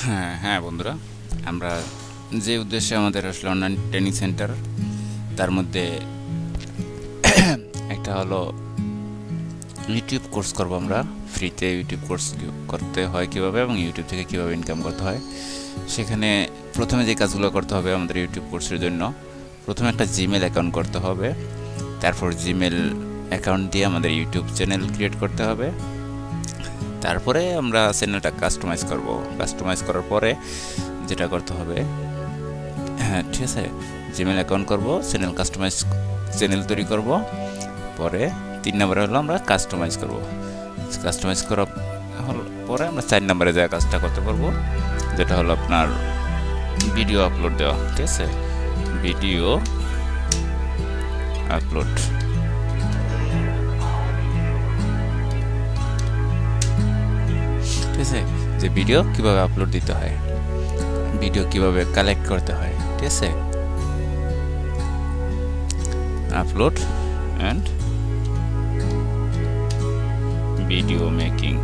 হ্যাঁ বন্ধুরা, আমরা যে উদ্দেশ্যে আমাদের আসলে অনলাইন ট্রেনিং সেন্টার, তার মধ্যে একটা হলো ইউটিউব কোর্স করব। আমরা ফ্রিতে ইউটিউব কোর্স করতে হয় কীভাবে এবং ইউটিউব থেকে কীভাবে ইনকাম করতে হয়। সেখানে প্রথমে যে কাজগুলো করতে হবে আমাদের ইউটিউব কোর্সের জন্য, প্রথমে একটা জিমেল অ্যাকাউন্ট করতে হবে। তারপর জিমেল অ্যাকাউন্ট দিয়ে আমাদের ইউটিউব চ্যানেল ক্রিয়েট করতে হবে। তারপরে আমরা চ্যানেলটা কাস্টমাইজ করব। কাস্টমাইজ করার পরে যেটা করতে হবে, হ্যাঁ ঠিক আছে, জিমেল অ্যাকাউন্ট করব, চ্যানেল তৈরি করব। পরে 3 নম্বরে হলো আমরা কাস্টমাইজ করব। কাস্টমাইজ করার পরে আমরা 4 নম্বরে যা কাজটা করতে পারবো, যেটা হলো আপনার ভিডিও আপলোড দেওয়া। ঠিক আছে, ভিডিও আপলোড। ঠিক আছে, যে ভিডিও কিভাবে আপলোড দিতে হয়, ভিডিও কিভাবে কালেক্ট করতে হয়। ঠিক আছে, upload and video making.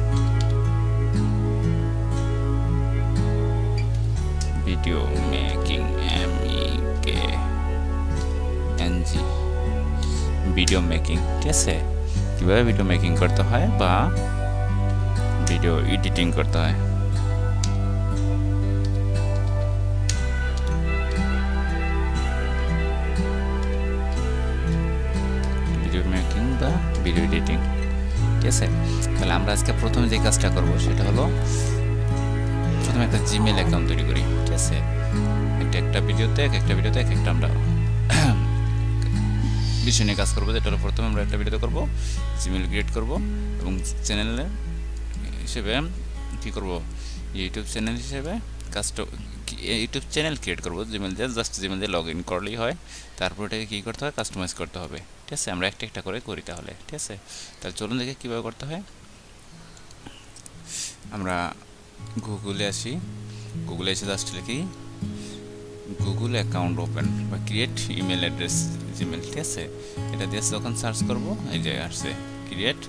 Video making, MEKNG, video making. ঠিক আছে, কীভাবে ভিডিও মেকিং করতে হয় বা ভিডিও এডিটিং করতে হয়। ভিডিও মেকিং বা ভিডিও এডিটিং। ঠিক আছে, তাহলে আমরা আজকে প্রথমে যে কাজটা করব সেটা হলো প্রথমে একটা জিমেল অ্যাকাউন্ট তৈরি করি। ঠিক আছে, একটা ভিডিওতে এক একটা আমরা বিষয় নিয়ে কাজ করবো। যেটা হলো প্রথমে আমরা একটা ভিডিওতে করবো, জিমেল ক্রিয়েট করব এবং চ্যানেলে হিসেবে কী করব, ইউটিউব চ্যানেল হিসেবে ইউটিউব চ্যানেল ক্রিয়েট করবো জিমেল দিয়ে। জাস্ট জিমেল দিয়ে লগ ইন করলেই হয়। তারপর এটাকে কী করতে হয়, কাস্টমাইজ করতে হবে। ঠিক আছে, আমরা একটা করে করি তাহলে। ঠিক আছে, তাহলে চলুন দেখে কীভাবে করতে হয়। আমরা গুগলে আসি, গুগলে এসে জাস্ট লিখি গুগল অ্যাকাউন্ট ওপেন বা ক্রিয়েট ইমেল অ্যাড্রেস জিমেল। ঠিক আছে, এটা দিয়ে যখন সার্চ করব, এই যে আসছে ক্রিয়েট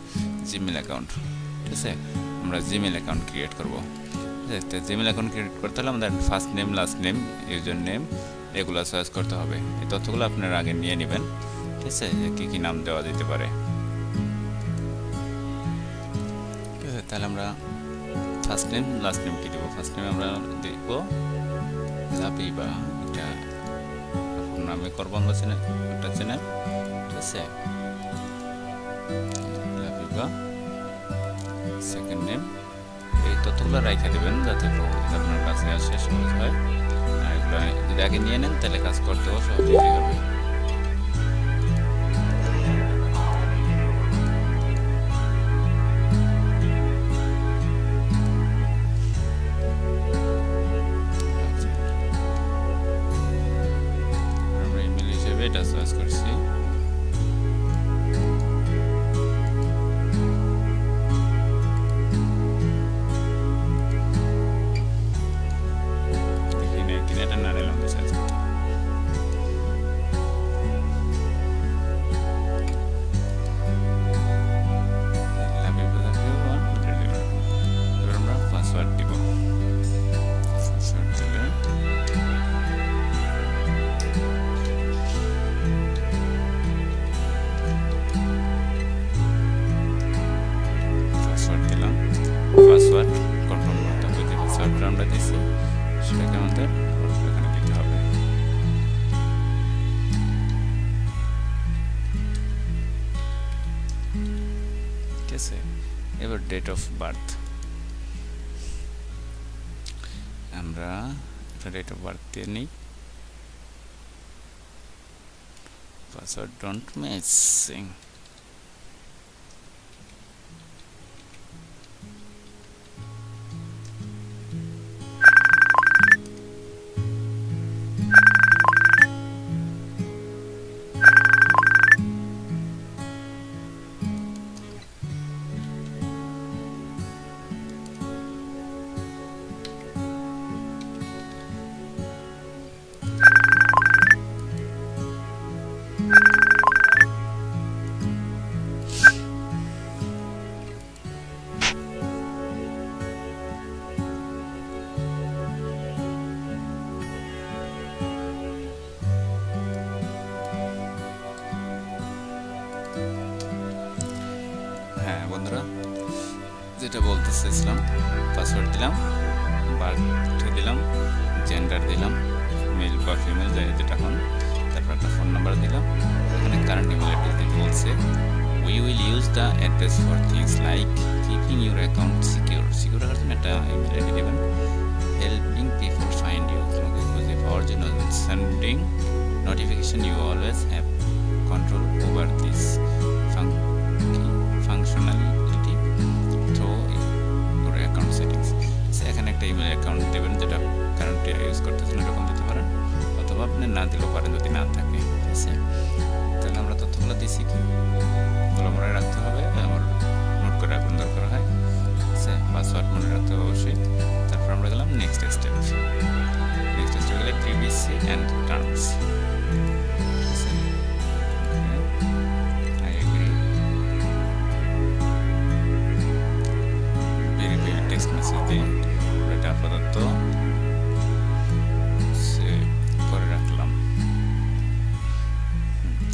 জিমেল অ্যাকাউন্ট। ঠিক আছে, আমরা জিমেল অ্যাকাউন্ট ক্রিয়েট করবো। ঠিক আছে, জিমেল অ্যাকাউন্ট ক্রিয়েট করতে হলে আমাদের first name, last name, user name এগুলো চয়েস করতে হবে। এই তথ্যগুলো আপনারা আগে নিয়ে নেবেন। ঠিক আছে, যে কী কী নাম দেওয়া যেতে পারে। ঠিক আছে, তাহলে আমরা ফার্স্ট নেম, লাস্ট নেম কী দেবো। ফার্স্ট নেম আমরা দেব লাবিবা, এটা নামে করবো আমরা চ্যানেল, একটা চ্যানেল। ঠিক আছে, লাবিবা। সেকেন্ড নেম, এই তথ্যগুলো রাইখা দেবেন যাতে আপনার কাছে আসে সহজ হয়। আর এগুলো যদি আগে নিয়ে নেন তাহলে কাজ করতেও সহজেই হবে। আমরা ইমেল হিসেবে এটা চয়েস করছি। পাসওয়ার্ড কনফার্ম করতে হবে, যে পাসওয়ার্ডটা আমরা দিচ্ছি সেটাকে আমাদের এখানে দিতে হবে। ঠিক আছে, এবার ডেট অফ বার্থ, আমরা একটা ডেট অফ বার্থ দিয়ে নিই। Password don't missing. হ্যাঁ বন্ধুরা, যেটা বলতে চাইছিলাম, পাসওয়ার্ড দিলাম, বার্থডে দিলাম, জেন্ডার দিলাম, মেল বা ফিমেল যেটা হন, তারপর একটা ফোন নাম্বার দিলাম। এখানে কারেন্ট ইমেল অ্যাড্রেস দিতে বলছে। We will use the address for things like keeping your account secure. Secure রাখার জন্য একটা ইমেল আইডি দেবেন। Helping people find you, তোমাকে খুঁজে পাওয়ার জন্য। Sending notification, you always have control over this functionality through your account settings. এখানে একটা email account দেবেন, যেটা কারেন্টলি ইউজ করতেছেন এরকম দিতে পারেন, অথবা আপনি না দিলেও পারেন যদি না থাকে। ঠিক আছে, তাহলে আমরা তথ্যগুলো দিয়েছি কি ওগুলো মনে রাখতে হবে, আমার নোট করে রাখুন দরকার হয়। ঠিক আছে, পাসওয়ার্ড মনে রাখতে হবে অবশ্যই। তারপর আমরা গেলাম নেক্সট স্টেপ। নেক্সট স্টেপ গেলে privacy and terms. I agree. Verify text message দিয়ে এটা আপাতত করে রাখলাম।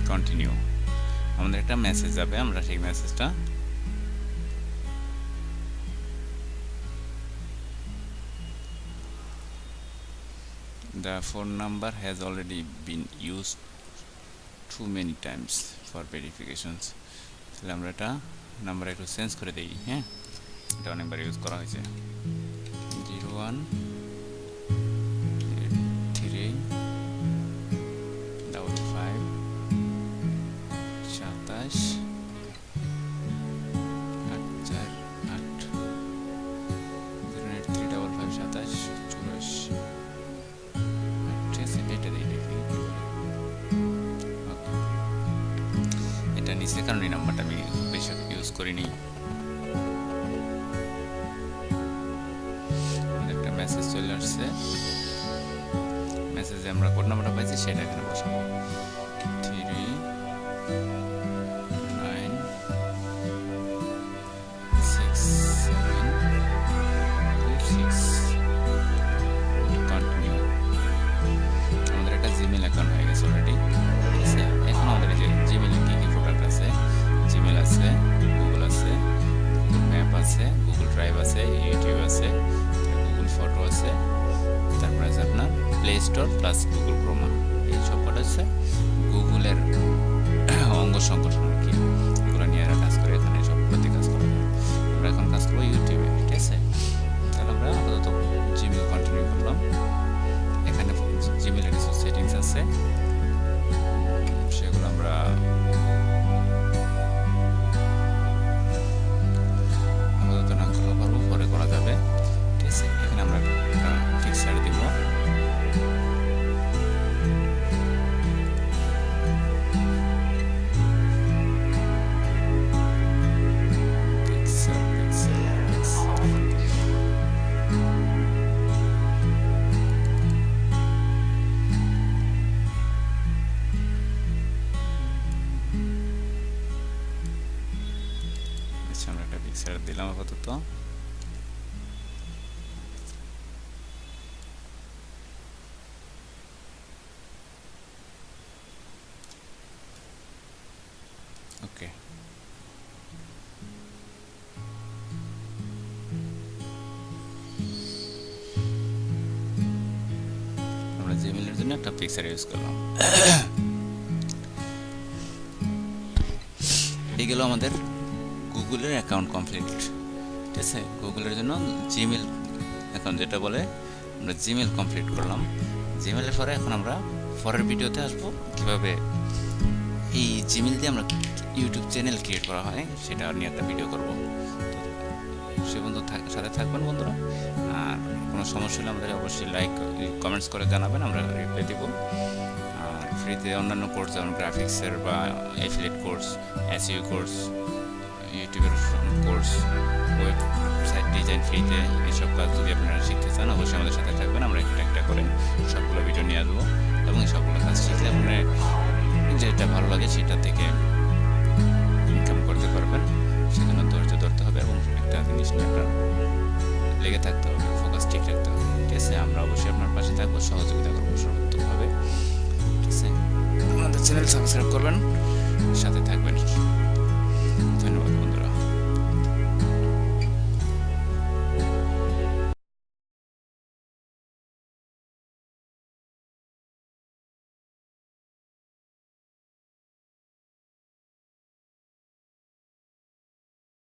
কন্টিনিউ। আমাদের একটা মেসেজ যাবে, আমরা সেই মেসেজটা The phone number has already been used too many times for verifications. তাহলে আমরা এটা নাম্বার একটু চেঞ্জ করে দিই। হ্যাঁ, এটা অনেকবার ইউজ করা হয়েছে। 01 3 55 27 848 083 55 27 84। ঠিক আছে, এটা দিয়ে দেখি। এটা নিচে, কারণ এই নাম্বারটা আমি বেশি ইউজ করিনি। একটা মেসেজ চলে আসছে, মেসেজে আমরা কোড নাম্বারটা পাইছি সেটা এখানে বসাবো। 3 9 6 7 2 6। কন্টিনিউ। আমাদের একটা জিমেল অ্যাকাউন্ট হয়ে গেছে অলরেডি। ঠিক আছে, এখন আমাদের যে জিমেলে কী কী প্রোডাক্ট আছে, জিমেল আছে, গুগল আছে, গুগল ম্যাপ আছে, গুগল ড্রাইভ আছে, ইউটিউব আছে, গুগল ফটো আছে, তারপরে আছে আপনার play store plus Google Croma. এই সব কটা হচ্ছে গুগলের অঙ্গ সংগঠন আর কি, এগুলো নিয়ে এরা কাজ করে, এখানে সবগুলোতে কাজ করা যায়। আমরা এখন কাজ করবো ইউটিউবে। ঠিক আছে, তাহলে আমরা আপাতত জিমেল কন্টিনিউ করলাম। এখানে জিমেলের কিছু সেটিংস আছে, সেগুলো আমরা আপাতত না করলেও পারবো, পরে করা যাবে। ঠিক আছে, এখানে আমরা একটা ফিক্সার দিব। আমরা একটা ফিক্সার দিলাম আপাতত। ওকে, আমরা জিমেলের জন্য একটা ফিক্সার ইউজ করলাম। এই গেল আমাদের গুগলের অ্যাকাউন্ট কমপ্লিট। ঠিক আছে, গুগলের জন্য জিমেল অ্যাকাউন্ট যেটা বলে আমরা জিমেল কমপ্লিট করলাম। জিমেলের পরে এখন আমরা পরের ভিডিওতে আসবো কীভাবে এই জিমেল দিয়ে আমরা ইউটিউব চ্যানেল ক্রিয়েট করা হয় সেটা নিয়ে একটা ভিডিও করব। তো সে বন্ধু সাথে থাকবেন বন্ধুরা। আর কোনো সমস্যা হলে আমাদের অবশ্যই লাইক কমেন্টস করে জানাবেন, আমরা রিপ্লাই দেবো। আর ফ্রিতে অন্যান্য কোর্স যেমন গ্রাফিক্সের বা অ্যাফিলিয়েট কোর্স, এসইও কোর্স, ইউটিউবের কোর্স, ওয়েবসাইট ডিজাইন ফ্রিতে, এইসব কাজ যদি আপনারা শিখতে চান অবশ্যই আমাদের সাথে থাকবেন। আমরা একটা একটা করে সবগুলো ভিডিও নিয়ে আসবো এবং সবগুলো কাজ শিখলে আপনার যেটা ভালো লাগে সেটা থেকে ইনকাম করতে পারবেন। সেজন্য ধৈর্য ধরতে হবে এবং একটা জিনিস নিয়ে আপনার লেগে থাকতে হবে, ফোকাস ঠিক রাখতে হবে। ঠিক আছে, আমরা অবশ্যই আপনার পাশে থাকবো, সহযোগিতা করবো সর্বোত্তমভাবে। ঠিক আছে, আমাদের চ্যানেল সাবস্ক্রাইব করবেন, সাথে থাকবেন।